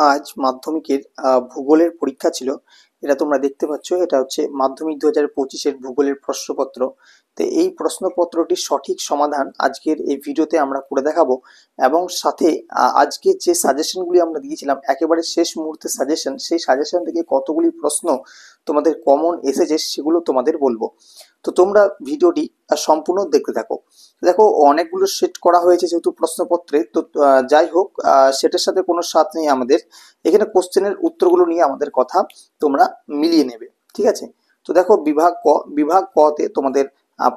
আজ মাধ্যমিকের ভূগোলের পরীক্ষা ছিল। এটা তোমরা দেখতে পাচ্ছ, এটা হচ্ছে মাধ্যমিক 2025-এর ভূগোলের প্রশ্নপত্র। তো এই প্রশ্নপত্রটির সঠিক সমাধান আজকের এই ভিডিওতে আমরা করে দেখাবো, এবং সাথে আজকে যে সাজেশনগুলি আমরা দিয়েছিলাম একেবারে শেষ মুহূর্তের সাজেশন, সেই সাজেশন থেকে কতগুলি প্রশ্ন তোমাদের কমন এসেছে সেগুলো তোমাদের বলবো। তো তোমরা ভিডিওটি সম্পূর্ণ দেখতে থাকো। দেখো, অনেকগুলো সেট করা হয়েছে যেহেতু প্রশ্নপত্রে, তো যাই হোক, সেটার সাথে কোনো সাথ নেই আমাদের। এখানে কোশ্চেনের উত্তরগুলো নিয়ে আমাদের কথা, তোমরা মিলিয়ে নেবে, ঠিক আছে? তো দেখো, বিভাগ কতে তোমাদের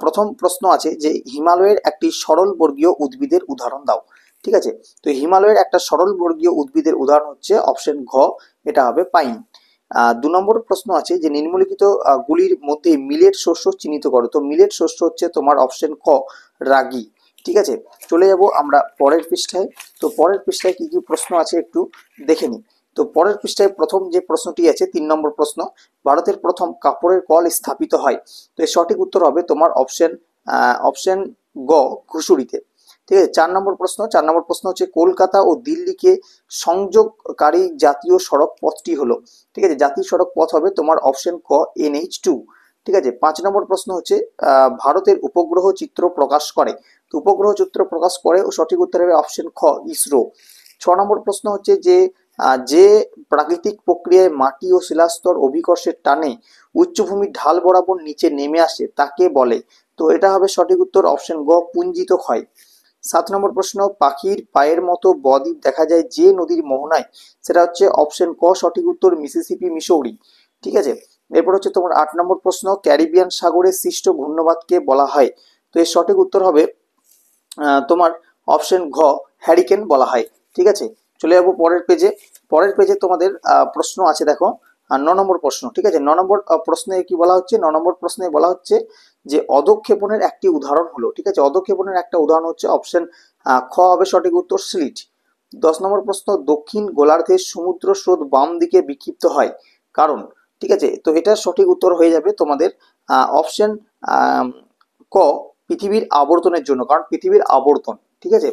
প্রথম প্রশ্ন আছে যে হিমালয়ের একটি সরল বর্গীয় উদ্ভিদের উদাহরণ দাও। ঠিক আছে, তো হিমালয়ের একটা সরল বর্গীয় উদ্ভিদের উদাহরণ হচ্ছে অপশন ঘ, এটা হবে পাইন। 2 নম্বর প্রশ্ন আছে যে নিম্নলিখিত গুলির মধ্যে মিলেট শস্য চিহ্নিত করো। তো মিলেট শস্য হচ্ছে তোমার অপশন ক, রাগি। ঠিক আছে, চলে যাব আমরা পরের পৃষ্ঠায়। তো পরের পৃষ্ঠায় কি কি প্রশ্ন আছে একটু দেখে নিই। তো পরের পৃষ্ঠায় প্রথম যে প্রশ্নটি আছে 3 নম্বর প্রশ্ন, ভারতের প্রথম কাপড়ের কল স্থাপিত হয়। তো এর সঠিক উত্তর হবে তোমার অপশন গ, ঘুষুরিতে। ঠিক আছে, 4 নম্বর প্রশ্ন হচ্ছে কলকাতা ও দিল্লিকে সংযোগকারী জাতীয় সড়ক পথটি হলো। ঠিক আছে, জাতীয় সড়ক পথ হবে তোমার অপশন ক, NH2। ঠিক আছে, 5 নম্বর প্রশ্ন হচ্ছে ভারতের উপগ্রহ চিত্র প্রকাশ করে। তো উপগ্রহ চিত্র প্রকাশ করে ও সঠিক উত্তর হবে অপশন খ, ইসরো। 6 নম্বর প্রশ্ন হচ্ছে যে প্রাকৃতিক প্রক্রিয়ায় মাটি ও শিলাস্তর অভিকর্ষের টানে উচ্চভূমির ঢাল বরাবর নিচে নেমে আসে তাকে বলে। তো এটা হবে সঠিক উত্তর অপশন গ, পুঞ্জিত ক্ষয়। 7 নম্বর প্রশ্ন, পাখির পায়ের মতো বদ্বীপ দেখা যায় যে নদীর মোহনায়, সেটা হচ্ছে অপশন ক, সঠিক উত্তর মিসিসিপি, মিসৌরি। ঠিক আছে, এরপর হচ্ছে তোমার 8 নম্বর প্রশ্ন, ক্যারিবিয়ান সাগরে সৃষ্ট ঘূর্ণবাতকে বলা হয়। তো এর সঠিক উত্তর হবে তোমার অপশন ঘ, হ্যারিকেন বলা হয়। ঠিক আছে, চলে যাবো পরের পেজে তোমাদের প্রশ্ন আছে। দেখো, 9 নম্বর প্রশ্ন। ঠিক আছে, 9 নম্বর প্রশ্নে কি বলা হচ্ছে, 9 নম্বর প্রশ্নে বলা হচ্ছে যে অধঃক্ষেপণের একটি উদাহরণ হলো। ঠিক আছে, অধঃক্ষেপণের একটা উদাহরণ হচ্ছে অপশন খ হবে সঠিক উত্তর, স্লিট। 10 নম্বর প্রশ্ন, দক্ষিণ গোলার্ধে সমুদ্র স্রোত বাম দিকে বিক্ষিপ্ত হয় কারণ। ঠিক আছে, তো এটা সঠিক উত্তর হয়ে যাবে তোমাদের অপশন ক, পৃথিবীর আবর্তনের জন্য, কারণ পৃথিবীর আবর্তন। ঠিক আছে,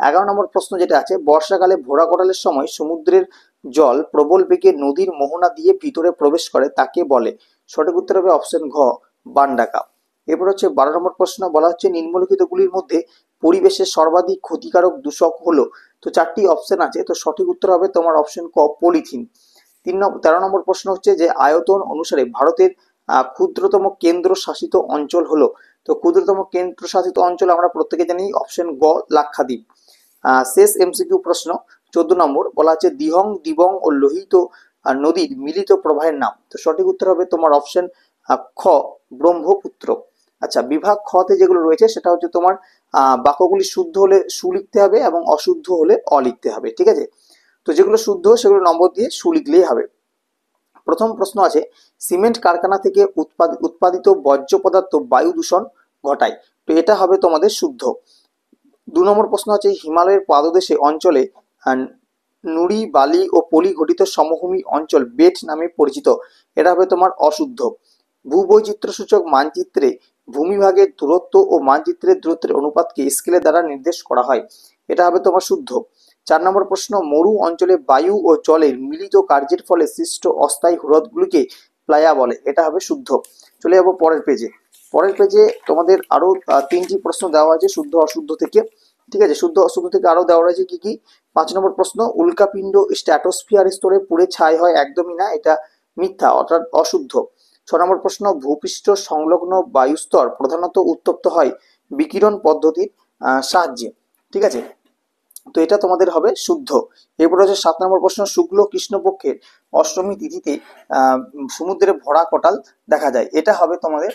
11 নম্বর প্রশ্ন যেটা আছে, বর্ষাকালে ভোরা কোটালের সময় সমুদ্রের জল প্রবল বেগে নদীর মোহনা দিয়ে ভিতরে প্রবেশ করে তাকে বলে। সঠিক উত্তর হবে অপশন ঘ, বানডাকা। এরপর হচ্ছে 12 নম্বর প্রশ্ন, বলা হচ্ছে নিম্নলিখিত গুলির মধ্যে পরিবেশের সর্বাধিক ক্ষতিকারক দূষক হলো। তো 4টি অপশন আছে, তো সঠিক উত্তর হবে তোমার অপশন ক, পলিথিন। 13 নম্বর প্রশ্ন হচ্ছে যে আয়তন অনুসারে ভারতের ক্ষুদ্রতম কেন্দ্র শাসিত অঞ্চল হলো। তো ক্ষুদ্রতম কেন্দ্র শাসিত অঞ্চল আমরা প্রত্যেকে জানি অপশন গ, লাক্ষাদ্বীপ। শেষ এমসিকিউ প্রশ্ন 14 নম্বর, বলা আছে দিহং, দিবং ও লোহিত নদীর মিলিত প্রবাহের নাম। তো সঠিক উত্তর হবে তোমার অপশন খ, ব্রহ্মপুত্র। আচ্ছা, বিভাগ খতে যেগুলো রয়েছে সেটা হচ্ছে তোমার বাক্যগুলি শুদ্ধ হলে সু লিখতে হবে এবং অশুদ্ধ হলে অ লিখতে হবে। ঠিক আছে, তো যেগুলো শুদ্ধ সেগুলো নম্বর দিয়ে সু লিখলেই হবে। প্রথম প্রশ্ন আছে, সিমেন্ট কারখানা থেকে উৎপাদিত বর্জ্য পদার্থ বায়ু দূষণ ঘটায়। তো এটা হবে তোমাদের শুদ্ধ। 2 নম্বর প্রশ্ন আছে, হিমালয়ের পাদদেশে অঞ্চলে নুড়ি, বালি ও পলি গঠিত সমভূমি অঞ্চল বেট নামে পরিচিত। এটা হবে তোমার অশুদ্ধ। ভূবৈচিত্র্য সূচক মানচিত্রে ভূমিভাগের দূরত্ব ও মানচিত্রের দূরত্বের অনুপাতকে স্কেলের দ্বারা নির্দেশ করা হয়। এটা হবে তোমার শুদ্ধ। 4 নম্বর প্রশ্ন, মরু অঞ্চলে বায়ু ও জলের মিলিত কার্যের ফলে সৃষ্ট অস্থায়ী হ্রদগুলিকে প্লায়া বলে। এটা হবে শুদ্ধ। চলে যাবো পরের পেজে তোমাদের আরো 3টি প্রশ্ন দেওয়া আছে শুদ্ধ অশুদ্ধ থেকে। ঠিক আছে, শুদ্ধ অশুদ্ধ থেকে আরো দেওয়া রয়েছে কি কি। 5 নম্বর প্রশ্ন, উল্কাপিণ্ড স্ট্র্যাটোস্ফিয়ার স্তরে পুড়ে ছাই হয় একদমই না, এটা মিথ্যা, অর্থাৎ অশুদ্ধ। 6 নম্বর প্রশ্ন, ভূপৃষ্ঠ সংলগ্ন বায়ুস্তর প্রধানত উত্তপ্ত হয় বিকিরণ পদ্ধতির সাহায্যে। ঠিক আছে, তো এটা তোমাদের হবে শুদ্ধ। এরপরে হচ্ছে 7 নম্বর প্রশ্ন, শুক্ল কৃষ্ণপক্ষের অষ্টমী তিথিতে সমুদ্রে ভরা কোটাল দেখা যায়। এটা হবে তোমাদের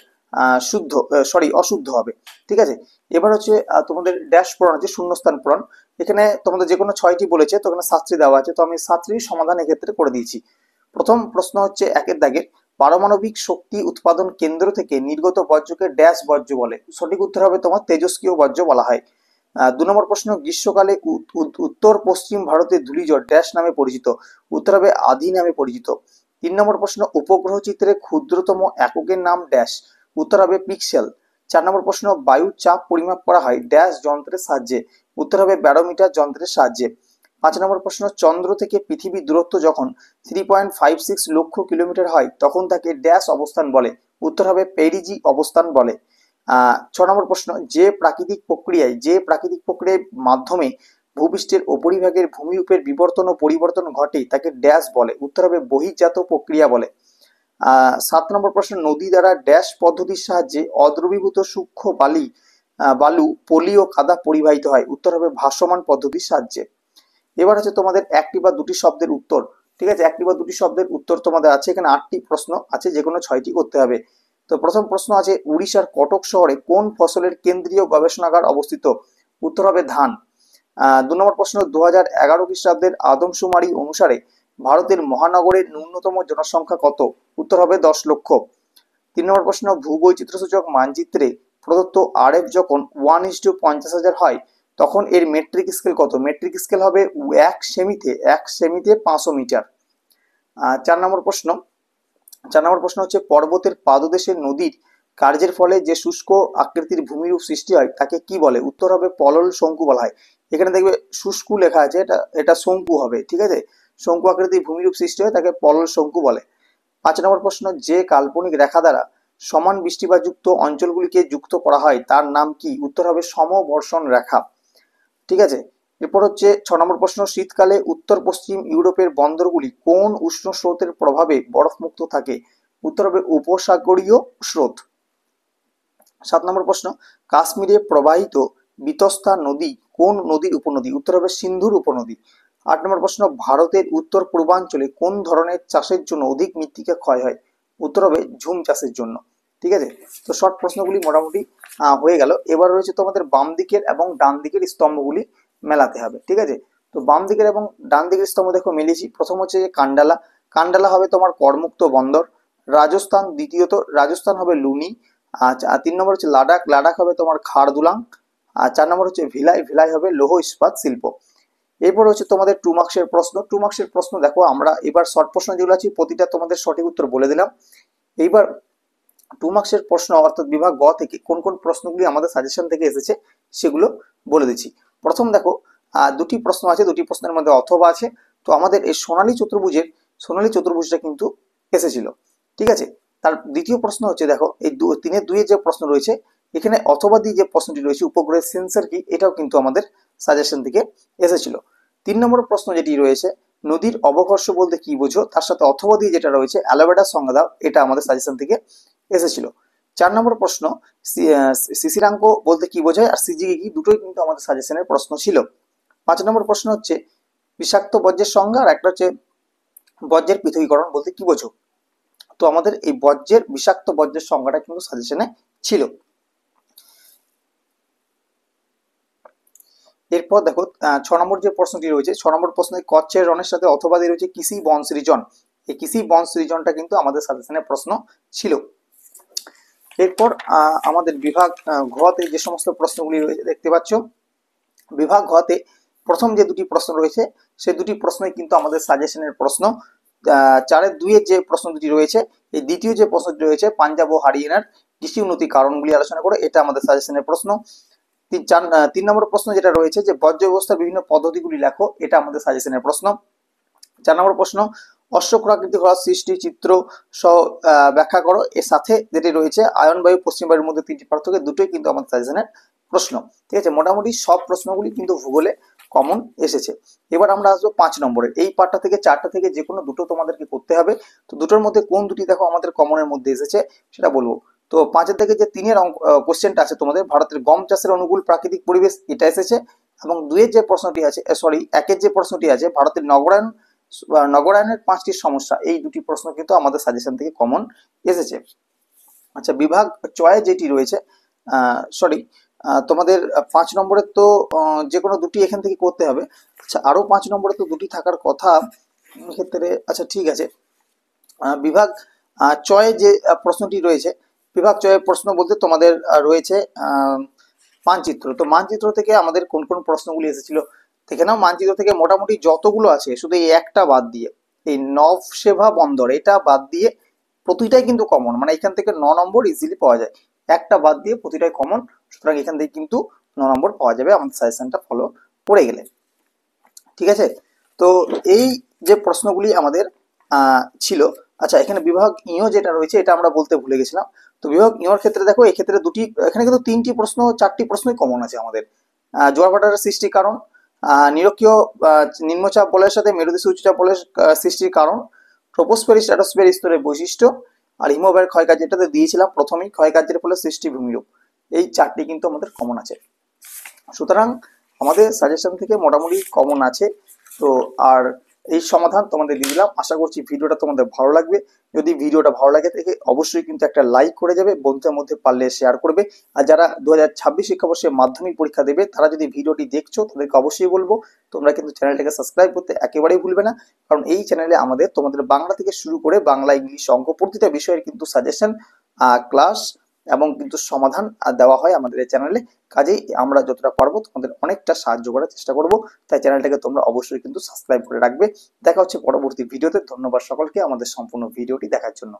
অশুদ্ধ হবে। ঠিক আছে, এবার হচ্ছে তোমাদের ড্যাশ পূরণ আছে, শূন্যস্থান পূরণ। এখানে তোমাদের যে কোনো 6টি বলেছে, তো এখানে 7টি দেওয়া আছে, তো আমি 7টির সমাধান এক্ষেত্রে করে দিয়েছি। প্রথম প্রশ্ন হচ্ছে 1 দাগের, পারমাণবিক শক্তি উৎপাদন কেন্দ্র থেকে নির্গত বর্জ্যকে ড্যাশ বর্জ্য বলে। সঠিক উত্তর হবে তোমার তেজস্ক্রিয় বর্জ্য বলা হয়। 2 নম্বর প্রশ্ন, গ্রীষ্মকালে উত্তর পশ্চিম ভারতের ধূলিঝড় ড্যাশ নামে পরিচিত। উত্তর হবে আধি নামে পরিচিত। 3 নম্বর প্রশ্ন, উপগ্রহ চিত্রে ক্ষুদ্রতম এককের নাম ড্যাশ। উত্তর হবে পিক্সেল। 4 নম্বর প্রশ্ন, বায়ুর চাপ পরিমাপ করা হয় ড্যাশ যন্ত্রের সাহায্যে। উত্তর হবে ব্যারোমিটার যন্ত্রের সাহায্যে। 5 নম্বর প্রশ্ন, চন্দ্র থেকে পৃথিবীর দূরত্ব যখন 3.56 লক্ষ কিলোমিটার হয় তখন তাকে ড্যাশ অবস্থান বলে? উত্তর হবে পেরিজি অবস্থান বলে। 6 নম্বর প্রশ্ন, যে প্রাকৃতিক প্রক্রিয়ার মাধ্যমে ভূপৃষ্ঠের উপরিভাগের ভূমিরূপের বিবর্তন ও পরিবর্তন ঘটে তাকে ড্যাশ বলে? উত্তর হবে বহির্জাত প্রক্রিয়া বলে। 7 নম্বর প্রশ্ন, নদী দ্বারা ড্যাশ পদ্ধতির সাহায্যে অদ্রবীভূত সূক্ষ্ম বালু পলি ও কাদা পরিবাহিত হয়? উত্তর হবে ভাসমান পদ্ধতির সাহায্যে। এবার হচ্ছে তোমাদের একটি বা দুটি শব্দের উত্তর। ঠিক আছে, একটি বা দুটি শব্দের উত্তর তোমাদের আছে, এখানে 8টি প্রশ্ন আছে, যে কোনো 6টি করতে হবে। তো প্রথম প্রশ্ন আছে, উড়িষ্যার কটক শহরে কোন ফসলের কেন্দ্রীয় গবেষণাগার অবস্থিত? উত্তর হবে ধান। 2 নম্বর প্রশ্ন, 2011 খ্রিস্টাব্দের আদমশুমারি অনুসারে ভারতের মহানগরের ন্যূনতম জনসংখ্যা কত? উত্তর হবে 10 লক্ষ। 3 নম্বর প্রশ্ন, ভূবৈচিত্র্যসূচক মানচিত্রে প্রদত্ত RF যখন 1:50,000 হয় তখন এর মেট্রিক স্কেল কত? মেট্রিক স্কেল হবে 1 সেমিতে 500 মিটার। 4 নম্বর প্রশ্ন হচ্ছে, পর্বতের পাদদেশে নদীর কার্যের ফলে যে শুষ্ক আকৃতির ভূমিরূপ সৃষ্টি হয় তাকে কি বলে? উত্তর হবে পলল শঙ্কু বলা হয়। এখানে দেখবে শুষ্ক লেখা আছে, এটা শঙ্কু হবে। ঠিক আছে, শঙ্কু আকৃতির ভূমিরূপ সৃষ্টি হয় তাকে পলল শঙ্কু বলে। 5 নম্বর প্রশ্ন, যে কাল্পনিক রেখা দ্বারা সমান বৃষ্টিপাতযুক্ত অঞ্চলগুলিকে যুক্ত করা হয় তার নাম কি? উত্তর হবে সমবর্ষণ রেখা। ঠিক আছে, এরপর হচ্ছে 6 নম্বর প্রশ্ন, শীতকালে উত্তর পশ্চিম ইউরোপের বন্দরগুলি কোন উষ্ণ স্রোতের প্রভাবে বরফমুক্ত থাকে? উত্তর হবে উপসাগরীয় স্রোত। 7 নম্বর প্রশ্ন, কাশ্মীরে প্রবাহিত বিতস্তা নদী কোন নদীর উপনদী? উত্তর হবে সিন্ধুর উপনদী। 8 নম্বর প্রশ্ন, ভারতের উত্তর পূর্বাঞ্চলে কোন ধরনের চাষের জন্য অধিক মৃত্তিকা ক্ষয় হয়? উত্তর হবে ঝুম চাষের জন্য। ঠিক আছে, তো শর্ট প্রশ্নগুলি মোটামুটি হয়ে গেল। এবার রয়েছে তোমাদের বাম দিকের এবং ডান দিকের স্তম্ভগুলি মেলাতে হবে। ঠিক আছে, তো বাম দিকের এবং ডান দিকের স্তম্ভ দেখো মিলিয়েছি। প্রথম হচ্ছে যে কান্ডালা হবে তোমার করমুক্ত বন্দর। রাজস্থান হবে লুনি। আচ্ছা, আর 3 নম্বর হচ্ছে লাদাখ হবে তোমার খারদুলাং। আর 4 নম্বর হচ্ছে ভিলাই হবে লৌহ ইস্পাত শিল্প। এরপর হচ্ছে তোমাদের 2 মার্কসের প্রশ্ন দেখো, আমরা এবার শর্ট প্রশ্ন যেগুলো আছে প্রতিটা তোমাদের সঠিক উত্তর বলে দিলাম। এইবার 2 মার্কসের প্রশ্ন অর্থাৎ বিভাগ গ থেকে কোন কোন প্রশ্নগুলি আমাদের সাজেশন থেকে এসেছে সেগুলো বলে দিচ্ছি। প্রথম দেখো, দুটি প্রশ্ন আছে, দুটি প্রশ্নের মধ্যে অথবা আছে। তো আমাদের এই সোনালী চতুর্ভুজটা কিন্তু এসেছিল। ঠিক আছে, তার দ্বিতীয় প্রশ্ন হচ্ছে দেখো, এই 3-2 যে প্রশ্ন রয়েছে এখানে অথবা দিয়ে যে প্রশ্নটি রয়েছে উপগ্রহের সেন্সর কি, এটাও কিন্তু আমাদের সাজেশন থেকে এসেছিল। 3 নম্বর প্রশ্ন যেটি রয়েছে, নদীর অবকর্ষ বলতে কি বোঝো, তার সাথে অথবা দিয়ে যেটা রয়েছে অ্যালোভেডার সংজ্ঞা দাও, এটা আমাদের সাজেশন থেকে এসেছিল। 4 নম্বর প্রশ্ন, শিশিরাঙ্ক বলতে কি বোঝায় আর সিজিকে কি, দুটোই কিন্তু আমাদের সাজেশনের প্রশ্ন ছিল। 5 নম্বর প্রশ্ন হচ্ছে বিষাক্ত বর্জ্যের সংজ্ঞা, আর একটা হচ্ছে বর্জ্যের পৃথকীকরণ বলতে কি বোঝো। তো আমাদের এই বিষাক্ত বর্জ্যের সংজ্ঞাটা কিন্তু সাজেশনে ছিল। এরপর দেখো 6 নম্বর যে প্রশ্নটি রয়েছে, 6 নম্বর প্রশ্নে কচ্ছের রনের সাথে অথবা দিয়ে রয়েছে কৃষি বন সৃজন। এই কৃষি বন সৃজনটা কিন্তু আমাদের সাজেশনের প্রশ্ন ছিল। এরপর আমাদের বিভাগ ঘতে যে সমস্ত প্রশ্নগুলি রয়েছে দেখতে পাচ্ছ। বিভাগ ঘতে প্রথম যে দুটি প্রশ্ন রয়েছে সেই দুটি প্রশ্নই কিন্তু আমাদের সাজেশনের প্রশ্ন। 4-2 যে প্রশ্ন দুটি রয়েছে, এই দ্বিতীয় যে প্রশ্নটি রয়েছে পাঞ্জাব ও হরিয়ানার কৃষি উন্নতি কারণগুলি আলোচনা করে, এটা আমাদের সাজেশনের প্রশ্ন। 3 নম্বর প্রশ্ন যেটা রয়েছে যে বর্জ্য ব্যবস্থার বিভিন্ন পদ্ধতিগুলি লেখো, এটা আমাদের সাজেশনের প্রশ্ন। 4 নম্বর প্রশ্ন, অশ্বক্রাকৃতি হ্রদ সৃষ্টি চিত্র সহ ব্যাখ্যা করো। এর সাথে যেটি রয়েছে আয়ন বায়ু পশ্চিম বায়ুর মধ্যে 3টি পার্থক্য, দুটোই কিন্তু আমাদের সাজেশনের প্রশ্ন। ঠিক আছে, মোটামুটি সব প্রশ্নগুলি কিন্তু ভূগোলে কমন এসেছে। এবার আমরা আসবো 5 নম্বরে। এই পার্টটা থেকে 4টা থেকে যে কোনো দুটো তোমাদেরকে করতে হবে। তো দুটোর মধ্যে কোন দুটি দেখো আমাদের কমনের মধ্যে এসেছে সেটা বলবো। তো 5-এর থেকে যে 3-এর কোশ্চেনটা আছে তোমাদের, ভারতের গম চাষের অনুকূল প্রাকৃতিক পরিবেশ, এটা এসেছে। এবং 2-এর যে প্রশ্নটি আছে 1-এর যে প্রশ্নটি আছে ভারতের নগরায়নের 5টি সমস্যা, এই দুটি প্রশ্ন কিন্তু আমাদের সাজেশন থেকে কমন এসেছে। আচ্ছা, বিভাগ চয়ে যেটি রয়েছে তোমাদের 5 নম্বরের তো যে কোনো দুটি এখান থেকে করতে হবে। আচ্ছা, আরো 5 নম্বরে তো দুটি থাকার কথা ক্ষেত্রে। আচ্ছা ঠিক আছে, বিভাগ চয়ে যে প্রশ্নটি রয়েছে, বিভাগ চয়ে প্রশ্ন বলতে তোমাদের রয়েছে মানচিত্র। তো মানচিত্র থেকে আমাদের কোন কোন প্রশ্নগুলি এসেছিল দেখে নাও। মানচিত্র থেকে মোটামুটি যতগুলো আছে শুধু এই একটা বাদ দিয়ে, এই নভসেভা বন্দর এটা বাদ দিয়ে প্রতিটাই কিন্তু কমন, মানে এখান থেকে 9 নম্বর ইজিলি পাওয়া যায়। একটা বাদ দিয়ে প্রতিটাই কমন, সুতরাং এখান থেকে কিন্তু 9 নম্বর পাওয়া যাবে আমাদের সাজেশনটা ফলো করে গেলে। ঠিক আছে। তো এই যে প্রশ্নগুলি আমাদের ছিল। আচ্ছা, এখানে বিভাগ ইও যেটা রয়েছে এটা আমরা বলতে ভুলে গেছিলাম। তো বিভাগ ইওর ক্ষেত্রে দেখো, এক্ষেত্রে দুটি, এখানে কিন্তু তিনটি প্রশ্ন, চারটি প্রশ্নই কমন আছে আমাদের। জোয়ার ভাটার সৃষ্টির কারণ, নিরক্ষীয় নিম্নচাপ বলয়ের সাথে মেরুদেশীয় উচ্চচাপ বলয়ের সৃষ্টির কারণ, ট্রোপোস্ফিয়ার স্ট্র্যাটোস্ফিয়ার স্তরের বৈশিষ্ট্য, আর হিমবাহের ক্ষয়কার্য, যেটাতে দিয়েছিলাম প্রথমেই, ক্ষয়কার্যের ফলে সৃষ্টি ভূমিরূপ। এই চারটি কিন্তু আমাদের কমন আছে। সুতরাং আমাদের সাজেশন থেকে মোটামুটি কমন আছে। তো আর এই সমাধান তোমাদের দিয়ে দিলাম। আশা করছি ভিডিওটা তোমাদের ভালো লাগবে। যদি ভিডিওটা ভালো লাগে থেকে অবশ্যই কিন্তু একটা লাইক করে যাবে, বন্ধুদের মধ্যে পারলে শেয়ার করবে। আর যারা 2026 শিক্ষাবর্ষে মাধ্যমিক পরীক্ষা দেবে তারা যদি ভিডিওটি দেখছো তাদেরকে অবশ্যই বলবো তোমরা কিন্তু চ্যানেলটাকে সাবস্ক্রাইব করতে একেবারেই ভুলবে না। কারণ এই চ্যানেলে আমাদের তোমাদের বাংলা থেকে শুরু করে বাংলা, ইংলিশ, অঙ্ক প্রতিটা বিষয়ের কিন্তু সাজেশন, ক্লাস এবং কিন্তু সমাধান দেওয়া হয় আমাদের এই চ্যানেলে। কাজেই আমরা যতটা পারবো তোমাদের অনেকটা সাহায্য করার চেষ্টা করব। তাই চ্যানেলটাকে তোমরা অবশ্যই কিন্তু সাবস্ক্রাইব করে রাখবে। দেখা হচ্ছে পরবর্তী ভিডিওতে। ধন্যবাদ সকলকে আমাদের সম্পূর্ণ ভিডিওটি দেখার জন্য।